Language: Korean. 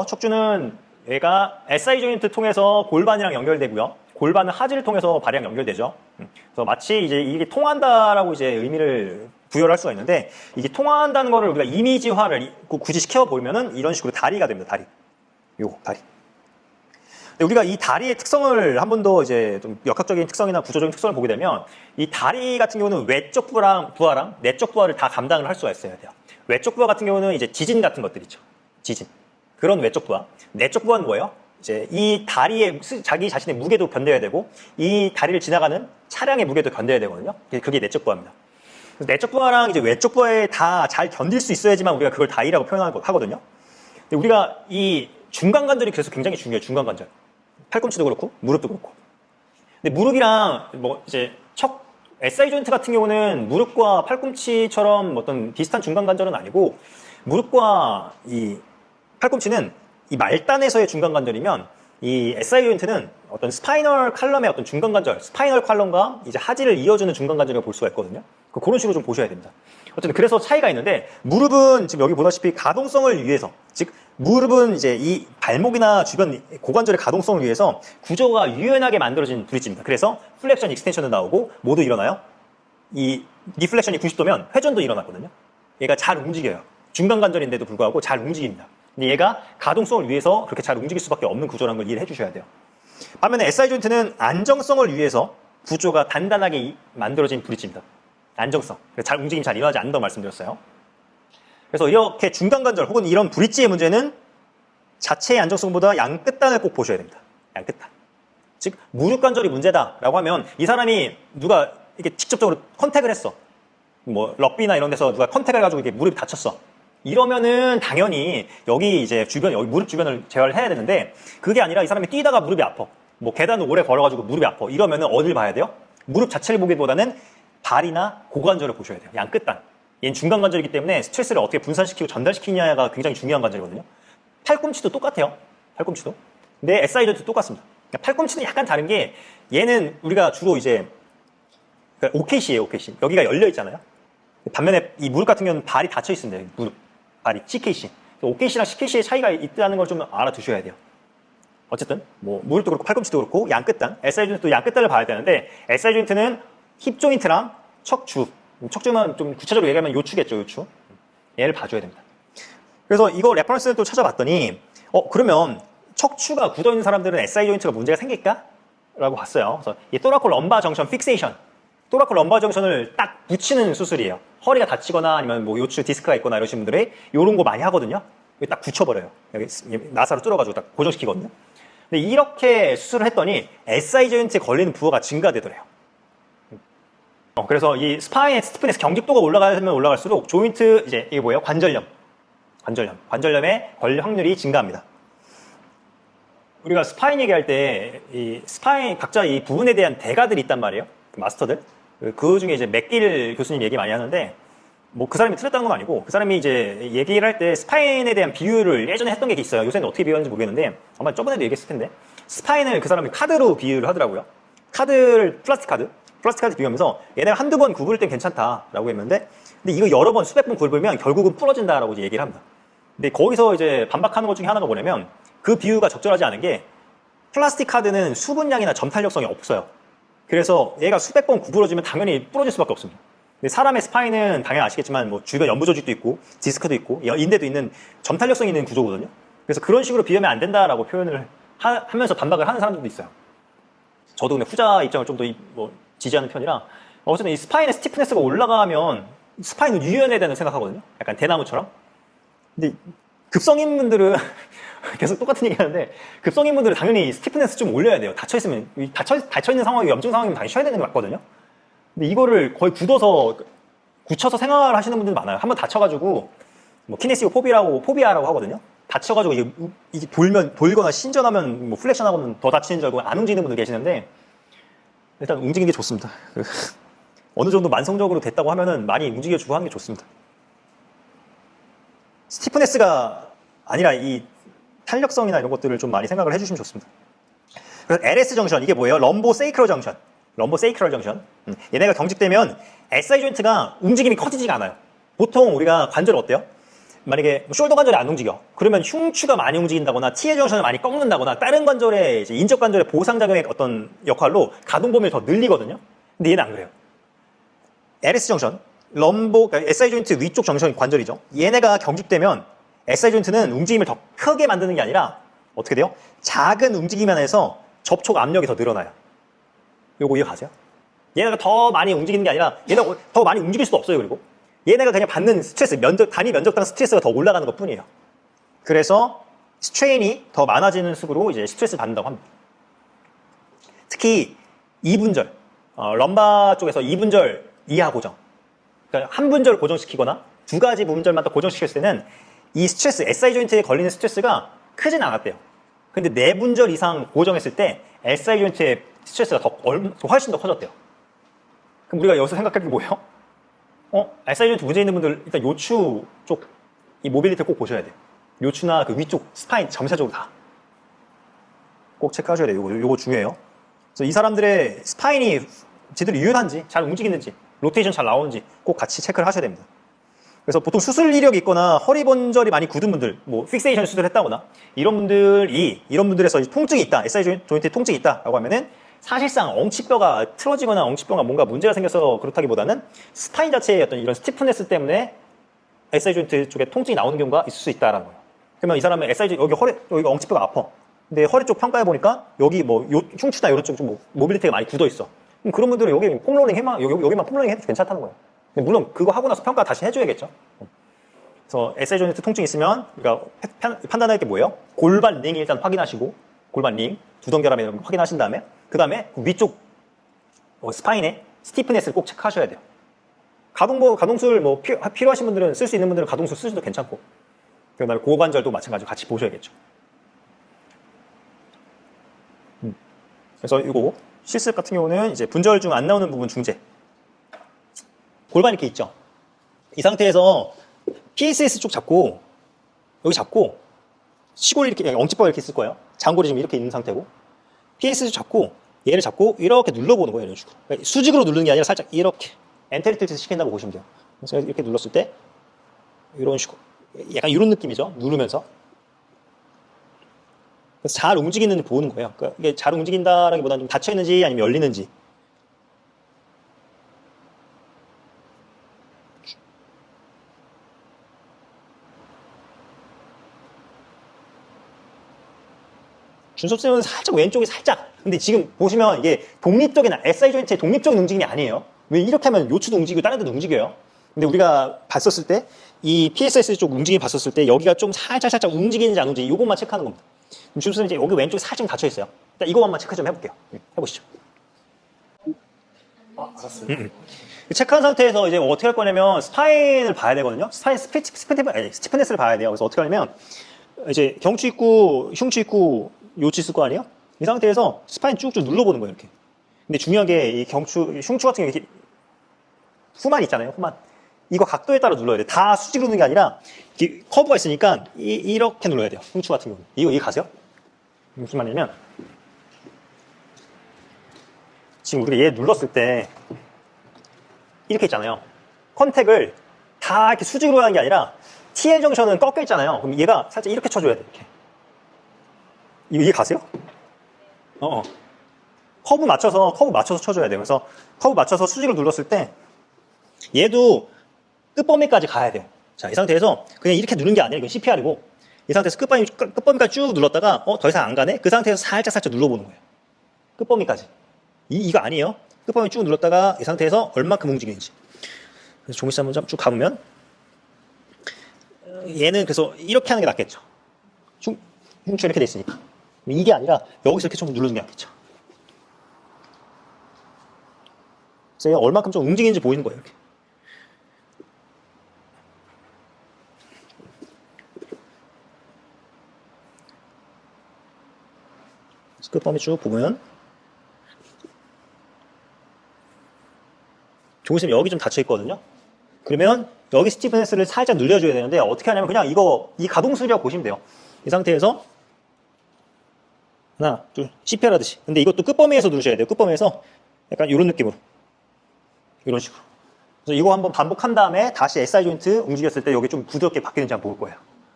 척추는 얘가 SI 조인트 통해서 골반이랑 연결되고요. 골반은 하지를 통해서 발이랑 연결되죠. 그래서 마치 이제 이게 통한다라고 이제 의미를 부여를 할 수가 있는데, 이게 통한다는 거를 우리가 이미지화를 굳이 시켜 보면은 이런 식으로 다리가 됩니다. 다리. 요거 다리. 근데 우리가 이 다리의 특성을 한 번 더 이제 좀 역학적인 특성이나 구조적인 특성을 보게 되면, 이 다리 같은 경우는 외적 부하랑 내적 부하를 다 감당을 할 수가 있어야 돼요. 외적 부하 같은 경우는 이제 지진 같은 것들 있죠. 지진. 그런 외적 부하. 내적 부하는 뭐예요? 이제 이 다리에 자기 자신의 무게도 견뎌야 되고, 이 다리를 지나가는 차량의 무게도 견뎌야 되거든요. 그게 내적 부하입니다. 내적 부하랑 이제 외적 부하에 다 잘 견딜 수 있어야지만 우리가 그걸 다리라고 표현하거든요. 근데 우리가 이 중간 관절이 그래서 굉장히 중요해요. 중간 관절. 팔꿈치도 그렇고 무릎도 그렇고. 근데 무릎이랑 뭐 이제 SI 조인트 같은 경우는 무릎과 팔꿈치처럼 어떤 비슷한 중간 관절은 아니고, 무릎과 이 팔꿈치는 이 말단에서의 중간 관절이면, 이 SI 조인트는 어떤 스파이널 칼럼의 어떤 중간 관절, 스파이널 칼럼과 이제 하지를 이어주는 중간 관절이라고 볼 수가 있거든요. 그런 식으로 좀 보셔야 됩니다. 어쨌든 그래서 차이가 있는데, 무릎은 지금 여기 보다시피 가동성을 위해서, 즉 무릎은 이제 이 발목이나 주변 고관절의 가동성을 위해서 구조가 유연하게 만들어진 브릿지입니다. 그래서 플렉션, 익스텐션도 나오고 모두 일어나요. 이 디플렉션이 90도면 회전도 일어나거든요. 얘가 잘 움직여요. 중간 관절인데도 불구하고 잘 움직입니다. 근데 얘가 가동성을 위해서 그렇게 잘 움직일 수밖에 없는 구조라는 걸 이해해 주셔야 돼요. 반면에 SI 조인트는 안정성을 위해서 구조가 단단하게 만들어진 브릿지입니다. 안정성. 잘 움직임이 잘 일어나지 않는다고 말씀드렸어요. 그래서 이렇게 중간 관절 혹은 이런 브릿지의 문제는 자체의 안정성보다 양 끝단을 꼭 보셔야 됩니다. 양 끝단. 즉 무릎 관절이 문제다라고 하면, 이 사람이 누가 이렇게 직접적으로 컨택을 했어. 뭐 럭비나 이런 데서 누가 컨택을 해가지고 이렇게 무릎이 다쳤어. 이러면은 당연히 여기 이제 여기 무릎 주변을 제어를 해야 되는데, 그게 아니라 이 사람이 뛰다가 무릎이 아파. 뭐 계단을 오래 걸어가지고 무릎이 아파. 이러면은 어딜 봐야 돼요? 무릎 자체를 보기보다는 발이나 고관절을 보셔야 돼요. 양 끝단. 얘는 중간 관절이기 때문에 스트레스를 어떻게 분산시키고 전달시키냐가 굉장히 중요한 관절이거든요. 팔꿈치도 똑같아요. 팔꿈치도. 근데 SI 조인트도 똑같습니다. 그러니까 팔꿈치는 약간 다른 게, 얘는 우리가 주로 이제 OKC예요. OKC. 여기가 열려 있잖아요. 반면에 이 무릎 같은 경우는 발이 닫혀 있습니다. 무릎, 발이 CKC. OKC랑 CKC의 차이가 있다는 걸 좀 알아두셔야 돼요. 어쨌든 뭐 무릎도 그렇고 팔꿈치도 그렇고 양 끝단, SI 조인트도 양 끝단을 봐야 되는데, SI 조인트는 힙 조인트랑 척추는 좀 구체적으로 얘기하면 요추겠죠. 요추. 얘를 봐줘야 됩니다. 그래서 이거 레퍼런스를 또 찾아봤더니, 그러면 척추가 굳어있는 사람들은 SI 조인트가 문제가 생길까? 라고 봤어요. 그래서 이 토라콜 럼바 정션 픽세이션, 토라콜 럼바 정션을 딱 붙이는 수술이에요. 허리가 다치거나 아니면 뭐 요추 디스크가 있거나 이러신 분들이 이런 거 많이 하거든요. 여기 딱 붙여버려요. 여기 나사로 뚫어가지고 딱 고정시키거든요. 근데 이렇게 수술을 했더니 SI 조인트에 걸리는 부하가 증가되더래요. 그래서 이 스파인의 스티프네스, 경직도가 올라가면 올라갈수록 조인트, 이제 이게 뭐예요? 관절염에 걸릴 확률이 증가합니다. 우리가 스파인 얘기할 때 이 스파인 각자 이 부분에 대한 대가들이 있단 말이에요. 마스터들. 그 중에 이제 맥길 교수님 얘기 많이 하는데, 뭐 그 사람이 틀렸다는 건 아니고, 그 사람이 이제 얘기를 할 때 스파인에 대한 비유를 예전에 했던 게 있어요. 요새는 어떻게 비유하는지 모르겠는데, 아마 저번에도 얘기했을 텐데, 스파인을 그 사람이 카드로 비유를 하더라고요. 플라스틱 카드 비교하면서 얘네가 한두 번 굽을 땐 괜찮다라고 했는데, 근데 이거 여러 번 수백 번 굽으면 결국은 부러진다라고 이제 얘기를 합니다. 근데 거기서 이제 반박하는 것 중에 하나가 뭐냐면, 그 비유가 적절하지 않은 게, 플라스틱 카드는 수분량이나 점탄력성이 없어요. 그래서 얘가 수백 번 구부러지면 당연히 부러질 수밖에 없습니다. 근데 사람의 스파인은 당연히 아시겠지만 뭐 주변 연부 조직도 있고 디스크도 있고 인대도 있는 점탄력성이 있는 구조거든요. 그래서 그런 식으로 비유하면 안 된다라고 표현을 하면서 반박을 하는 사람들도 있어요. 저도 근데 후자 입장을 좀 더 지지하는 편이라, 어쨌든 이 스파인의 스티프네스가 올라가면 스파인은 유연해야 되는 생각하거든요. 약간 대나무처럼. 근데 급성인분들은 계속 똑같은 얘기 하는데, 급성인분들은 당연히 스티프네스 좀 올려야 돼요. 닫혀있으면, 닫혀있는 상황이, 염증 상황이면 당연히 쉬어야 되는 게 맞거든요. 근데 이거를 거의 굳혀서 생활을 하시는 분들도 많아요. 한번 다쳐가지고, 뭐, 포비아라고 하거든요. 다쳐가지고 이게 돌거나 신전하면, 뭐, 플렉션 하면 더 다치는 줄 알고 안 움직이는 분들 계시는데, 일단 움직이는 게 좋습니다. 어느 정도 만성적으로 됐다고 하면은 많이 움직여주고 하는 게 좋습니다. 스티프네스가 아니라 이 탄력성이나 이런 것들을 좀 많이 생각을 해주시면 좋습니다. 그래서 LS 정션, 이게 뭐예요? 럼보 세이크럴 정션. 얘네가 경직되면 SI 조인트가 움직임이 커지지가 않아요. 보통 우리가 관절 어때요? 만약에 숄더 관절이 안 움직여. 그러면 흉추가 많이 움직인다거나 티에 정션을 많이 꺾는다거나 다른 관절의 이제 인적 관절의 보상작용의 어떤 역할로 가동 범위를 더 늘리거든요. 근데 얘는 안 그래요. LS 정션, 그러니까 SI 조인트 위쪽 정션 관절이죠. 얘네가 경직되면 SI 조인트는 움직임을 더 크게 만드는 게 아니라 어떻게 돼요? 작은 움직임만 해서 접촉 압력이 더 늘어나요. 요거 이해가세요? 얘네가 더 많이 움직이는 게 아니라 얘네가 더 많이 움직일 수도 없어요. 그리고 얘네가 그냥 받는 스트레스, 단위 면적당 스트레스가 더 올라가는 것 뿐이에요. 그래서 스트레인이 더 많아지는 식으로 이제 스트레스를 받는다고 합니다. 특히 2분절, 럼바 쪽에서 2분절 이하 고정, 그러니까 한 분절 고정시키거나 두 가지 분절만 더 고정시켰을 때는 이 스트레스, SI 조인트에 걸리는 스트레스가 크진 않았대요. 근데 4분절 이상 고정했을 때 SI 조인트의 스트레스가 훨씬 더 커졌대요. 그럼 우리가 여기서 생각할 게 뭐예요? SI 조인트 문제 있는 분들 일단 요추 쪽 이 모빌리티를 꼭 보셔야 돼요. 요추나 그 위쪽 스파인 전체적으로 다 꼭 체크하셔야 돼요. 요거 중요해요. 그래서 이 사람들의 스파인이 제대로 유연한지, 잘 움직이는지, 로테이션 잘 나오는지 꼭 같이 체크를 하셔야 됩니다. 그래서 보통 수술 이력이 있거나 허리 번절이 많이 굳은 분들, 뭐 픽세이션 수술을 했다거나 이런 분들에서 통증이 있다, SI 조인트에 통증이 있다라고 하면은 사실상 엉치뼈가 틀어지거나 엉치뼈가 뭔가 문제가 생겨서 그렇다기보다는 스파인 자체의 어떤 이런 스티프네스 때문에 SI 조인트 쪽에 통증이 나오는 경우가 있을 수 있다라는 거예요. 그러면 이 사람은 SI 조인트 여기 엉치뼈가 아파. 근데 허리 쪽 평가해 보니까 여기 뭐 흉추나 이런 쪽 좀 모빌리티가 많이 굳어 있어. 그럼 그런 분들은 여기 폼롤링 여기만 폼롤링 해도 괜찮다는 거예요. 근데 물론 그거 하고 나서 평가 다시 해줘야겠죠. 그래서 SI 조인트 통증이 있으면 우리가 판단할 게 뭐예요? 골반 링 일단 확인하시고 골반 링 두덩결함 이런 거 확인하신 다음에 그 다음에 위쪽 스파인의 스티프네스를 꼭 체크하셔야 돼요. 가동술 뭐 필요하신 분들은 쓸 수 있는 분들은 가동술 쓰셔도 괜찮고 그다음에 고관절도 마찬가지로 같이 보셔야겠죠. 그래서 이거 실습 같은 경우는 이제 분절 중 안 나오는 부분 중재. 골반 이렇게 있죠. 이 상태에서 PSS 쪽 잡고 여기 잡고 시골 이렇게 엉치뼈가 이렇게 있을 거예요. 장골이 지금 이렇게 있는 상태고 PSS 잡고 얘를 잡고 이렇게 눌러보는 거예요. 이런 식으로. 그러니까 수직으로 누르는 게 아니라 살짝 이렇게 엔테리 틸트 시킨다고 보시면 돼요. 그래서 이렇게 눌렀을 때 이런 식으로 약간 이런 느낌이죠. 누르면서 그래서 잘 움직이는지 보는 거예요. 그러니까 이게 잘 움직인다라기보다는 좀 닫혀 있는지 아니면 열리는지. 준섭쌤은 살짝 왼쪽이 살짝. 근데 지금 보시면 이게 독립적인 SI 조인트의 독립적인 움직임이 아니에요. 왜 이렇게 하면 요추도 움직이고 다른 데도 움직여요. 근데 우리가 봤었을 때 이 PSS 쪽 움직임 봤었을 때 여기가 좀 살짝 움직이는지 안 움직이는지 이것만 체크하는 겁니다. 준섭쌤은 이제 여기 왼쪽이 살짝 닫혀 있어요. 일단 이것만 체크 좀 해볼게요. 해보시죠. 알았어요. 체크한 상태에서 이제 어떻게 할 거냐면 스파인을 봐야 되거든요. 스파인 스티프네스를 봐야 돼요. 그래서 어떻게 하냐면 이제 경추 있고 흉추 있고 요추 있을 거 아니에요? 이 상태에서 스파인 쭉쭉 눌러보는 거예요, 이렇게. 근데 중요한 게 이 흉추 같은 경우 이렇게 후만 있잖아요, 후만. 이거 각도에 따라 눌러야 돼. 다 수직으로 누르는 게 아니라 이렇게 커브가 있으니까 이렇게 눌러야 돼요, 흉추 같은 경우. 이거 가세요? 무슨 말이냐면 지금 우리가 얘 눌렀을 때 이렇게 있잖아요. 컨택을 다 이렇게 수직으로 하는 게 아니라 TL 정션은 꺾여 있잖아요. 그럼 얘가 살짝 이렇게 쳐줘야 돼, 이렇게. 이해 가세요? 커브 맞춰서 쳐줘야 돼요. 그래서 커브 맞춰서 수직을 눌렀을 때 얘도 끝범위까지 가야 돼요. 자, 이 상태에서 그냥 이렇게 누른 게 아니라 이건 CPR이고 이 상태에서 끝범위까지 쭉 눌렀다가 더 이상 안 가네? 그 상태에서 살짝 눌러보는 거예요. 끝범위까지. 이거 아니에요. 끝범위 쭉 눌렀다가 이 상태에서 얼마큼 움직이는지. 그래서 종이씨 한번 쭉 가보면 얘는 그래서 이렇게 하는 게 낫겠죠. 흉추 이렇게 돼 있으니까. 이게 아니라 여기서 이렇게 좀 누르는 게 낫겠죠. 그래서 얘가 얼마큼 좀 움직이는지 보이는 거예요, 이렇게. 끝범위 쭉 보면 종이쌤 여기 좀 닫혀 있거든요. 그러면 여기 스티프네스를 살짝 늘려줘야 되는데 어떻게 하냐면 그냥 이 가동술이라고 보시면 돼요. 이 상태에서 하나, 둘, CPR 하듯이. 근데 이것도 끝범위에서 누르셔야 돼요. 끝범위에서 약간 이런 느낌으로. 이런 식으로. 그래서 이거 한번 반복한 다음에 다시 SI 조인트 움직였을 때 여기 좀 부드럽게 바뀌는지 한번 볼 거예요.